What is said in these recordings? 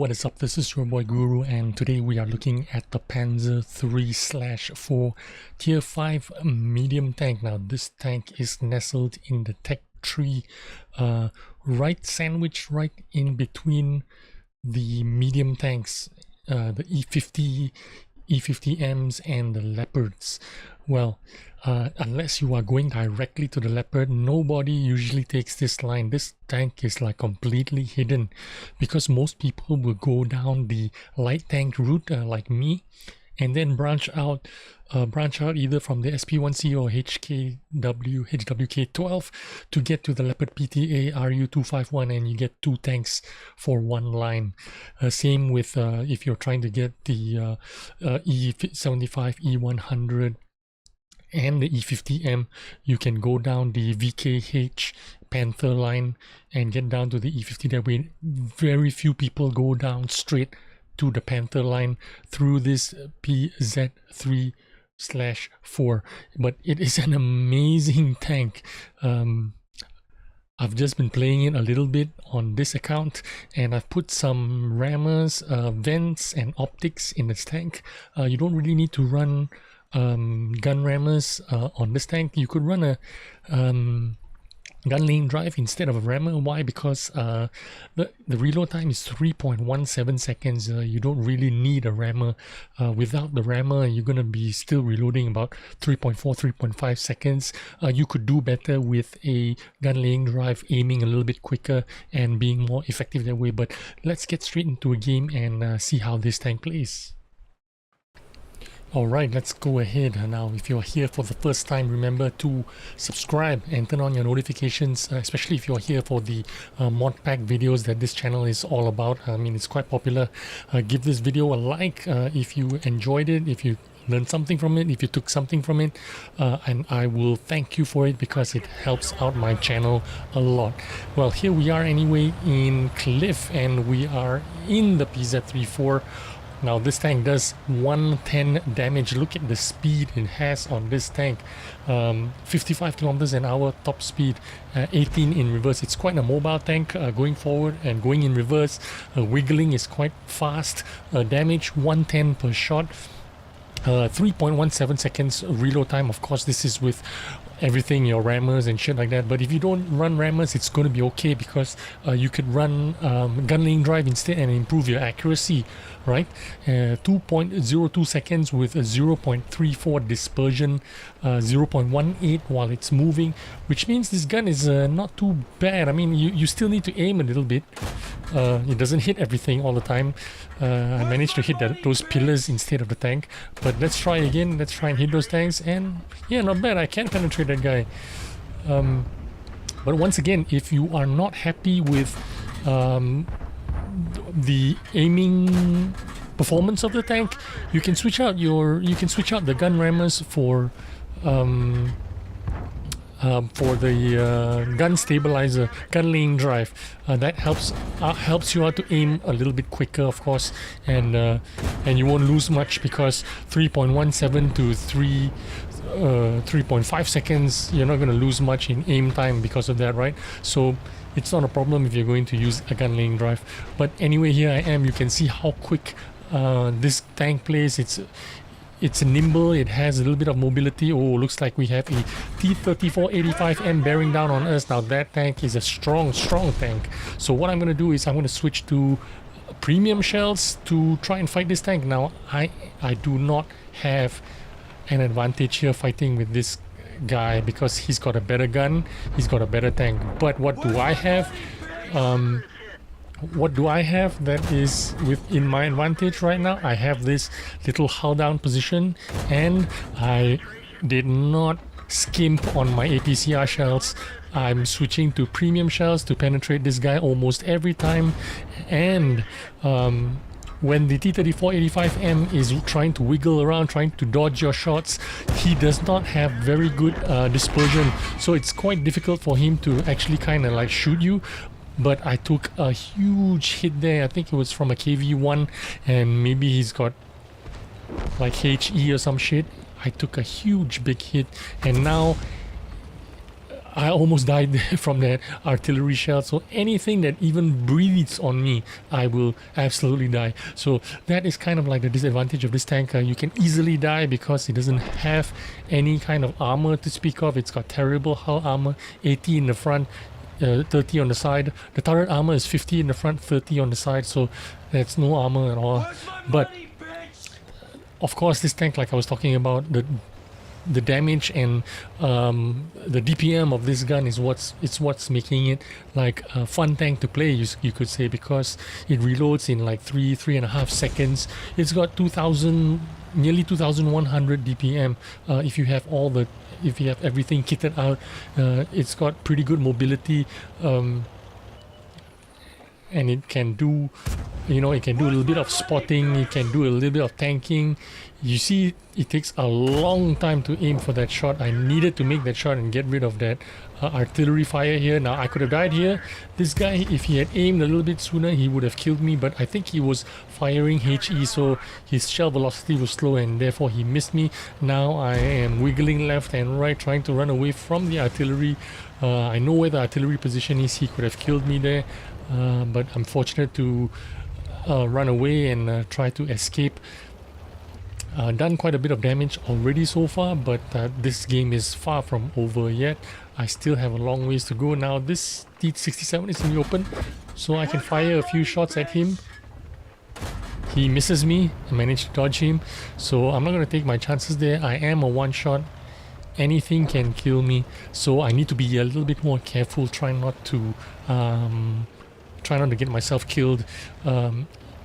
what is up? This is your boy Guru, and today we are looking at the Panzer.III/4 Tier 5 medium tank. Now this tank is nestled in the tech tree, right sandwiched right in between the medium tanks, the E50, E50Ms and the Leopards. Well, unless you are going directly to the Leopard, nobody usually takes this line. This tank is like completely hidden because most people will go down the light tank route like me, and then branch out either from the SP1C or HWK12 to get to the Leopard PTA RU251, and you get two tanks for one line. Same with if you're trying to get the E75, E100 and the E50M, you can go down the VKH Panther line and get down to the E50. That way very few people go down straight to the Panther line through this PZ.III/4, but it is an amazing tank. I've just been playing it a little bit on this account, and I've put some rammers, vents and optics in this tank. You don't really need to run gun rammers on this tank. You could run a gun lane drive instead of a rammer. Why? Because the reload time is 3.17 seconds. You don't really need a rammer. Without the rammer, you're gonna be still reloading about 3.5 seconds. You could do better with a gun lane drive, aiming a little bit quicker and being more effective that way. But let's get straight into a game and see how this tank plays. Alright, let's go ahead. Now, if you're here for the first time, remember to subscribe and turn on your notifications, especially if you're here for the mod pack videos that this channel is all about. I mean, it's quite popular. Give this video a like if you enjoyed it, if you learned something from it, if you took something from it, and I will thank you for it because it helps out my channel a lot. Well, here we are anyway in Cliff, and we are in the PZ.III/4. Now this tank does 110 damage. Look at the speed it has on this tank. 55 kilometers an hour top speed, 18 in reverse. It's quite a mobile tank, going forward and going in reverse. Wiggling is quite fast. Damage 110 per shot. 3.17 seconds reload time. Of course, this is with everything, your rammers and shit like that, but if you don't run rammers, it's going to be okay because you could run gun lane drive instead and improve your accuracy, right? 2.02 seconds with a 0.34 dispersion, 0.18 while it's moving, which means this gun is not too bad. I mean, you still need to aim a little bit. It doesn't hit everything all the time. I managed to hit those pillars instead of the tank, but let's try again. Let's try and hit those tanks, and yeah, not bad. I can penetrate that guy. But once again, if you are not happy with the aiming performance of the tank, you can switch out the gun rammers for the gun stabilizer, gun lane drive. That helps you out to aim a little bit quicker, of course, and you won't lose much because 3.17 to 3.5 seconds, you're not going to lose much in aim time because of that, right? So it's not a problem if you're going to use a gun lane drive. But anyway, here I am. You can see how quick this tank plays. It's nimble, it has a little bit of mobility. Oh, looks like we have a T-34-85M bearing down on us. Now that tank is a strong tank. So what I'm going to do is I'm going to switch to premium shells to try and fight this tank. Now I do not have an advantage here fighting with this guy because he's got a better gun, he's got a better tank. But what do I have? What do I have that is within my advantage right now? I have this little hull down position, and I did not skimp on my APCR shells. I'm switching to premium shells to penetrate this guy almost every time. And when the T-34-85M is trying to wiggle around, trying to dodge your shots, he does not have very good dispersion, so it's quite difficult for him to actually kind of like shoot you. But I took a huge hit there. I think it was from a KV-1, and maybe he's got like HE or some shit. I took a huge big hit, and now I almost died from that artillery shell. So anything that even breathes on me, I will absolutely die. So that is kind of like the disadvantage of this tank. You can easily die because it doesn't have any kind of armor to speak of. It's got terrible hull armor, 80 in the front, 30 on the side. The turret armor is 50 in the front, 30 on the side, so that's no armor at all. But of course, this tank, like I was talking about, the damage and the DPM of this gun is what's making it like a fun tank to play, you could say, because it reloads in like 3.5 seconds. It's got nearly 2100 DPM. If you have everything kitted out, it's got pretty good mobility, and it can do, it can do a little bit of spotting, it can do a little bit of tanking. You see, it takes a long time to aim for that shot. I needed to make that shot and get rid of that artillery fire here. Now, I could have died here. This guy, if he had aimed a little bit sooner, he would have killed me, but I think he was firing HE, so his shell velocity was slow and therefore he missed me. Now I am wiggling left and right, trying to run away from the artillery. I know where the artillery position is. He could have killed me there, but I'm fortunate to run away and try to escape. Done quite a bit of damage already so far, but this game is far from over yet. I still have a long ways to go. Now this T-67 is in the open, so I can fire a few shots at him. He misses me. I managed to dodge him, so I'm not going to take my chances there. I am a one-shot. Anything can kill me, so I need to be a little bit more careful. Try not to get myself killed.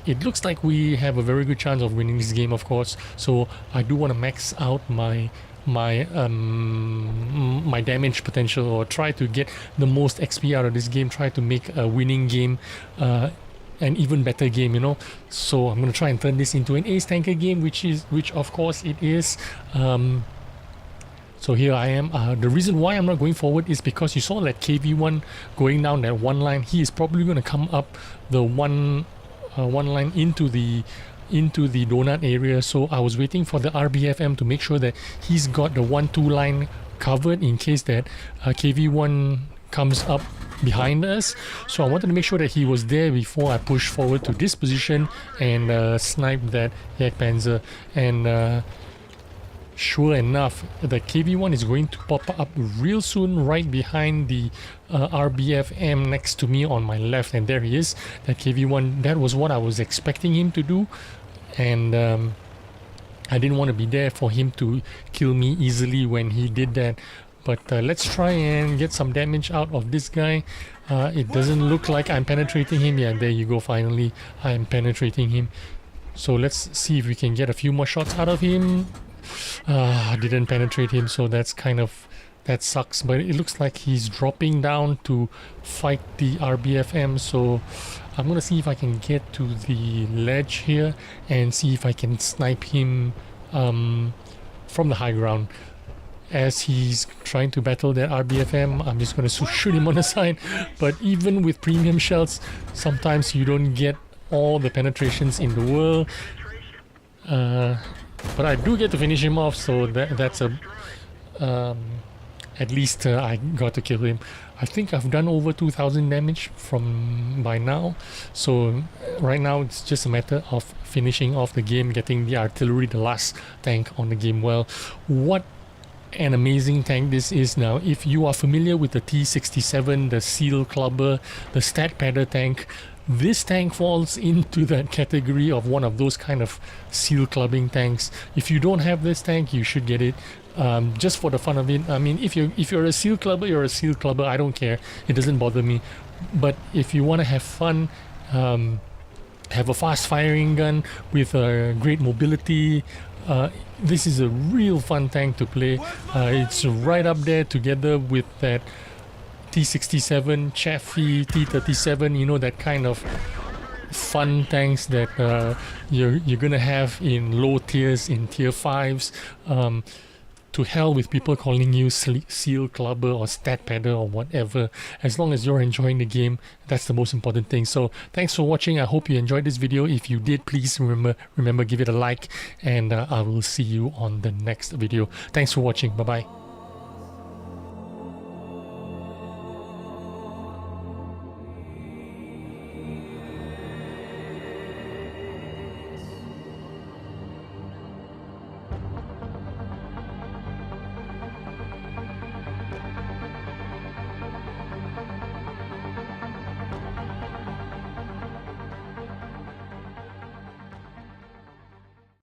It looks like we have a very good chance of winning this game, of course, so I do want to max out my damage potential, or try to get the most XP out of this game, try to make a winning game an even better game, So I'm going to try and turn this into an ace tanker game, which of course it is. So here I am. The reason why I'm not going forward is because you saw that KV1 going down that one line. He is probably going to come up the one line into the donut area, so I was waiting for the RBFM to make sure that he's got the 1-2 line covered in case that KV1 comes up behind us. So I wanted to make sure that he was there before I push forward to this position and snipe that Jagdpanzer. And sure enough, the KV1 is going to pop up real soon right behind the RBFM next to me on my left, and there he is, that KV1. That was what I was expecting him to do, and I didn't want to be there for him to kill me easily when he did that. But let's try and get some damage out of this guy. It doesn't look like I'm penetrating him. Yeah, there you go, finally I'm penetrating him. So let's see if we can get a few more shots out of him. I didn't penetrate him, so that sucks, but it looks like he's dropping down to fight the RBFM, so I'm gonna see if I can get to the ledge here and see if I can snipe him from the high ground. As he's trying to battle that RBFM, I'm just gonna shoot him on the side. But even with premium shells, sometimes you don't get all the penetrations in the world. But I do get to finish him off, so that's a at least I got to kill him. I think I've done over 2000 damage by now, so right now it's just a matter of finishing off the game, getting the artillery, the last tank on the game. Well, what an amazing tank this is. Now, if you are familiar with the T-67, the Seal Clubber, the Stat Padder tank, this tank falls into that category of one of those kind of seal clubbing tanks. If you don't have this tank, you should get it, just for the fun of it. I mean, if you're a seal clubber, you're a seal clubber. I don't care. It doesn't bother me. But if you want to have fun, have a fast firing gun with great mobility, this is a real fun tank to play. It's right up there together with that T-67, Chaffee, T-37, that kind of fun tanks that you're gonna have in low tiers, in tier 5s. To hell with people calling you Seal Clubber or Stat Padder or whatever. As long as you're enjoying the game, that's the most important thing. So thanks for watching. I hope you enjoyed this video. If you did, please remember give it a like, and I will see you on the next video. Thanks for watching. Bye bye.